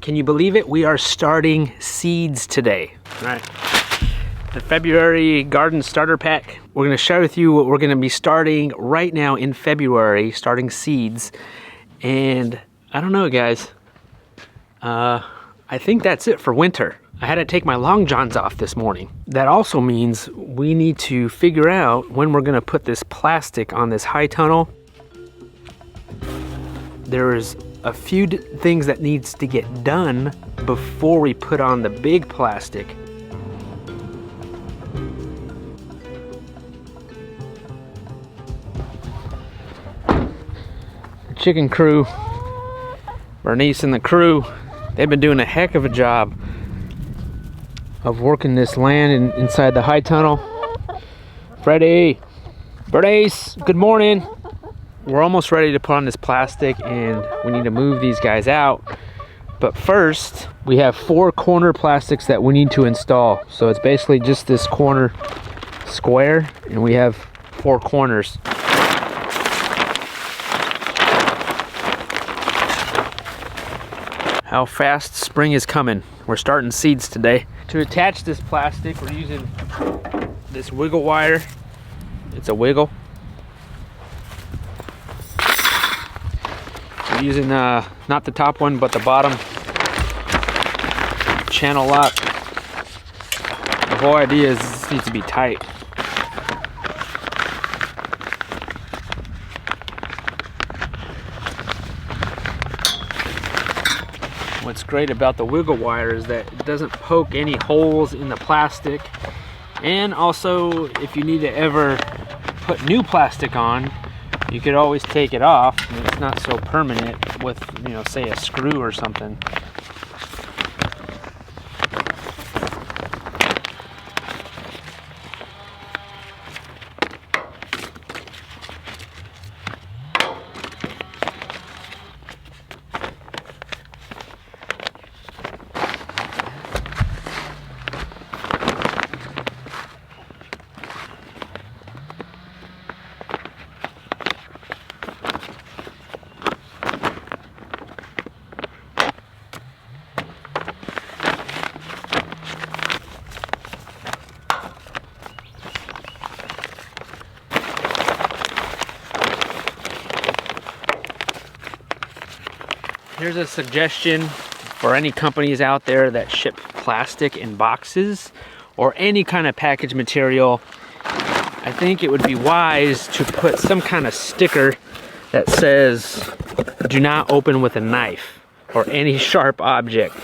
Can you believe it? We are starting seeds today. All right. The February garden starter pack. We're gonna share with you what we're gonna be starting right now in February, starting seeds. And I don't know, guys. I think that's it for winter. I had to take my long johns off this morning. That also means we need to figure out when we're gonna put this plastic on this high tunnel. There's a few things that needs to get done before we put on the big plastic. The chicken crew, Bernice and the crew, they've been doing a heck of a job of working this land inside the high tunnel. Freddie, Bernice, good morning. We're almost ready to put on this plastic and we need to move these guys out. But first, we have 4 corner plastics that we need to install. So it's basically just this corner square and we have 4 corners. How fast spring is coming. We're starting seeds today. To attach this plastic, we're using this wiggle wire. It's a wiggle. We're using not the top one, but the bottom channel lock. The whole idea is this needs to be tight. What's great about the wiggle wire is that it doesn't poke any holes in the plastic. And also, if you need to ever put new plastic on, you could always take it off and it's not so permanent with, you know, say a screw or something. Here's a suggestion for any companies out there that ship plastic in boxes or any kind of package material. I think it would be wise to put some kind of sticker that says, "Do not open with a knife," or any sharp object.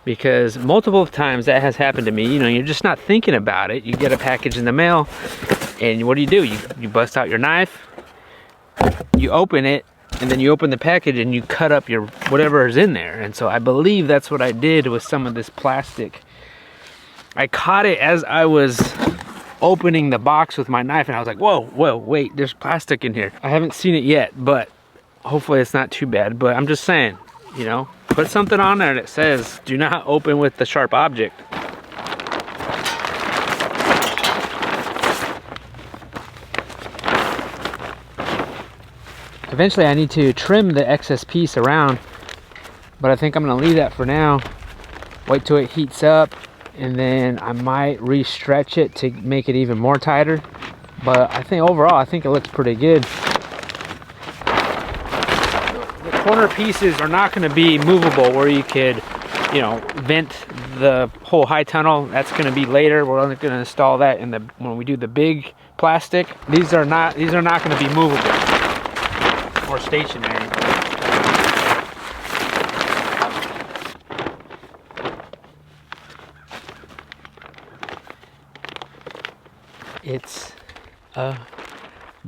Because multiple times that has happened to me. You know, you're just not thinking about it. You get a package in the mail, and what do? You bust out your knife, you open it, and then you open the package and you cut up your whatever is in there. And so I believe that's what I did with some of this plastic. I caught it as I was opening the box with my knife and I was like, whoa, wait, there's plastic in here. I haven't seen it yet, but hopefully it's not too bad. But I'm just saying, you know, put something on there that says, "Do not open with the sharp object." Eventually I need to trim the excess piece around, but I think I'm gonna leave that for now. Wait till it heats up, and then I might re-stretch it to make it even more tighter. But I think overall, I think it looks pretty good. The corner pieces are not gonna be movable where you could, you know, vent the whole high tunnel. That's gonna be later. We're only gonna install that in when we do the big plastic. These are not gonna be movable or stationary. It's a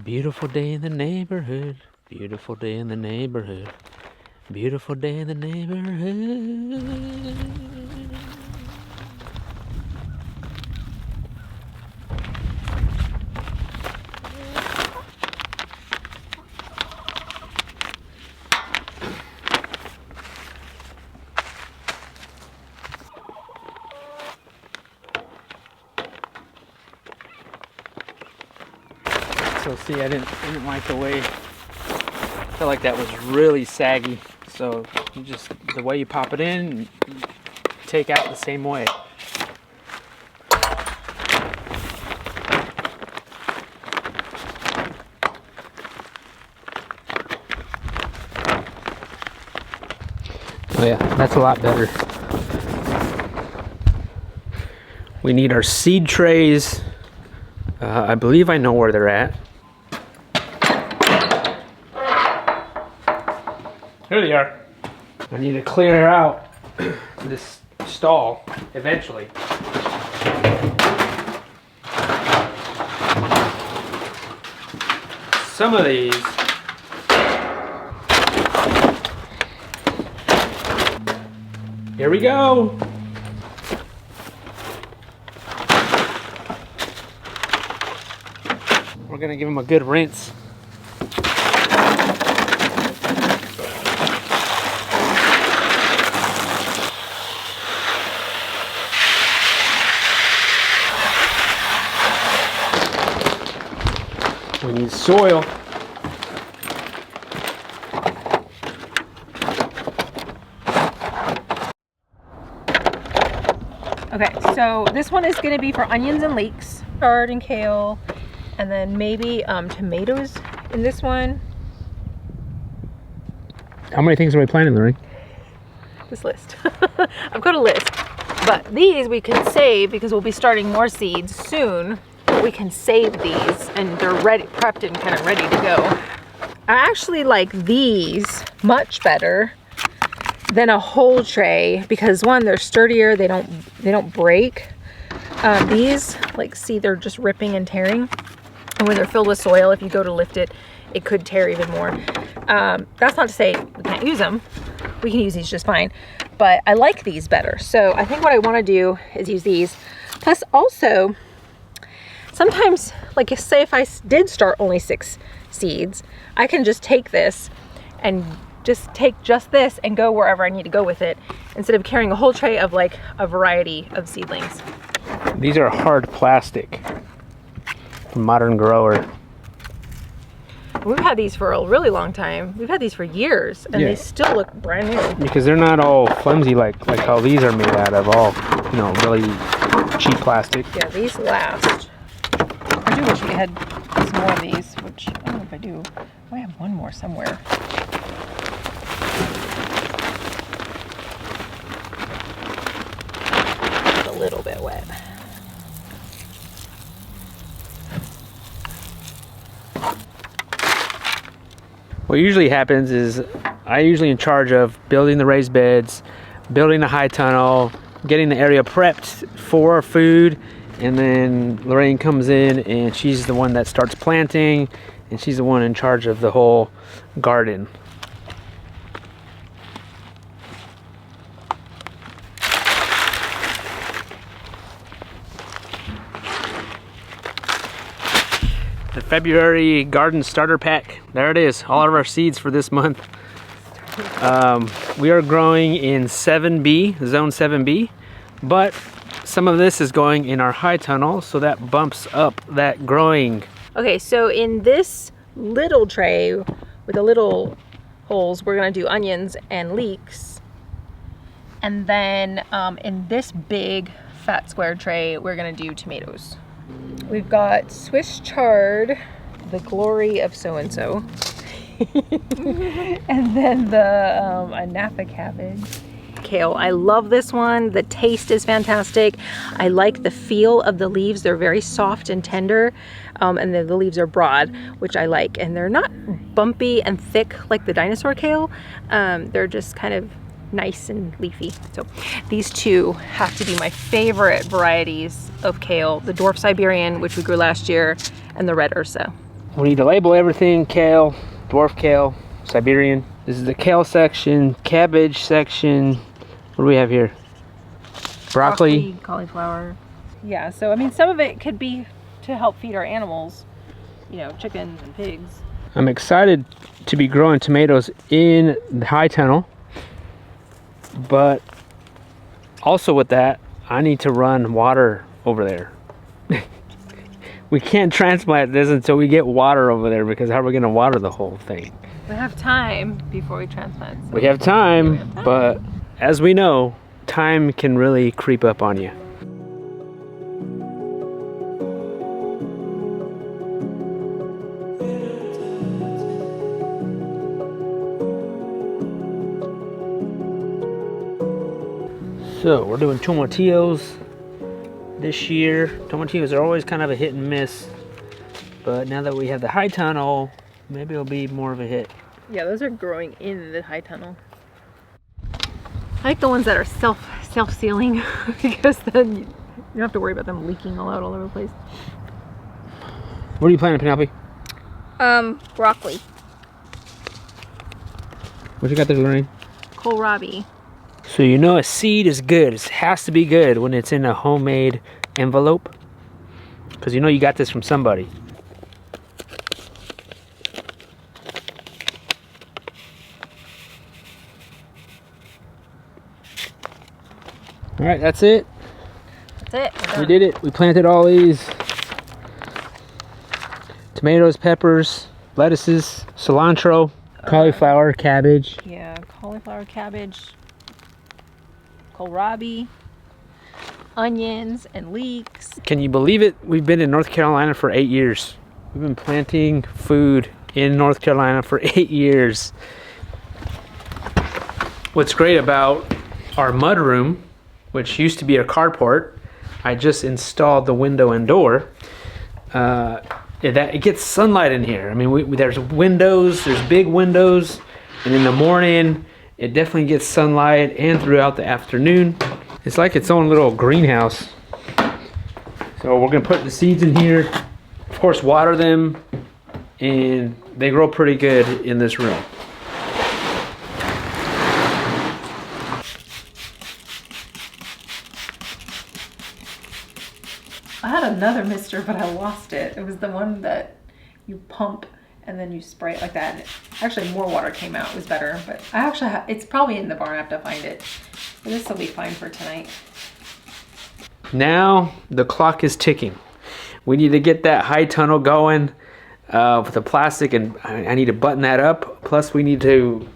beautiful day in the neighborhood. Beautiful day in the neighborhood. Beautiful day in the neighborhood. So see, I didn't like the way, I felt like that was really saggy. So you just, the way you pop it in, you take out the same way. Oh yeah, that's a lot better. We need our seed trays. I believe I know where they're at. Here they are. I need to clear out this stall eventually. Some of these here we go. We're gonna give them a good rinse. We need soil. Okay, so this one is going to be for onions and leeks, chard and kale, and then maybe tomatoes in this one. How many things are we planting, Lorraine? This list. I've got a list, but these we can save because we'll be starting more seeds soon. We can save these and they're ready, prepped and kind of ready to go. I actually like these much better than a whole tray because one, they're sturdier, they don't break. These, like, see, they're just ripping and tearing, and when they're filled with soil, if you go to lift it, it could tear even more. That's not to say we can't use them. We can use these just fine, but I like these better. So I think what I want to do is use these. Plus also, sometimes, like, say if I did start only 6 seeds, I can just take this and just take just this and go wherever I need to go with it instead of carrying a whole tray of like a variety of seedlings. These are hard plastic from Modern Grower. We've had these for a really long time. We've had these for years and they still look brand new. Because they're not all flimsy like how these are made out of, all, you know, really cheap plastic. Yeah, these last. I do wish we had some more of these, which I don't know if I do. I have one more somewhere. A little bit wet. What usually happens is I'm usually in charge of building the raised beds, building the high tunnel, getting the area prepped for food, and then Lorraine comes in and she's the one that starts planting, and she's the one in charge of the whole garden. The February garden starter pack. There it is, all of our seeds for this month. We are growing in 7B, zone 7B, but some of this is going in our high tunnel, so that bumps up that growing. Okay, so in this little tray with the little holes, we're gonna do onions and leeks. And then in this big fat square tray, we're gonna do tomatoes. We've got Swiss chard, the glory of so-and-so. And then the Napa cabbage. Kale, I love this one. The taste is fantastic. I like the feel of the leaves. They're very soft and tender. And then the leaves are broad, which I like. And they're not bumpy and thick like the dinosaur kale. They're just kind of nice and leafy. So these two have to be my favorite varieties of kale. The dwarf Siberian, which we grew last year, and the red Ursa. We need to label everything: kale, dwarf kale, Siberian. This is the kale section, cabbage section. What do we have here? Broccoli, cauliflower. Yeah, so I mean, some of it could be to help feed our animals, you know, chickens and pigs. I'm excited to be growing tomatoes in the high tunnel, but also with that, I need to run water over there. We can't transplant this until we get water over there, because how are we going to water the whole thing? We have time before we transplant. So. We have time, but as we know, time can really creep up on you. So we're doing tomatillos this year. Tomatillos are always kind of a hit and miss, but now that we have the high tunnel, maybe it'll be more of a hit. Yeah, those are growing in the high tunnel. I like the ones that are self-sealing because then you don't have to worry about them leaking all over the place. What are you planting, Penelope? Broccoli. What you got there, Lorraine? Kohlrabi. So you know a seed is good. It has to be good when it's in a homemade envelope. Because you know you got this from somebody. All right, that's it. That's it. We did it. We planted all these. Tomatoes, peppers, lettuces, cilantro, cauliflower, cabbage. Yeah, cauliflower, cabbage, kohlrabi, onions, and leeks. Can you believe it? We've been in North Carolina for 8 years. We've been planting food in North Carolina for 8 years. What's great about our mud room, which used to be a carport, I just installed the window and door. That it gets sunlight in here. I mean, there's windows, there's big windows, and in the morning, it definitely gets sunlight, and throughout the afternoon. It's like its own little greenhouse. So we're gonna put the seeds in here, of course water them, and they grow pretty good in this room. I had another mister, but I lost it. It was the one that you pump and then you spray it like that. And actually, more water came out. It was better, but I actually it's probably in the barn. I have to find it. But this will be fine for tonight. Now the clock is ticking. We need to get that high tunnel going with the plastic, and I need to button that up. Plus, we need to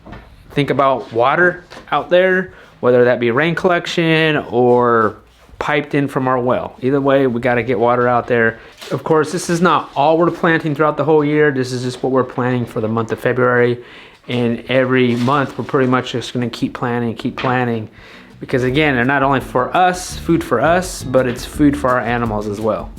think about water out there, whether that be rain collection or piped in from our well. Either way, we got to get water out there. Of course, this is not all we're planting throughout the whole year. This is just what we're planting for the month of February. And every month, we're pretty much just going to keep planting. Because again, they're not only for us, food for us, but it's food for our animals as well.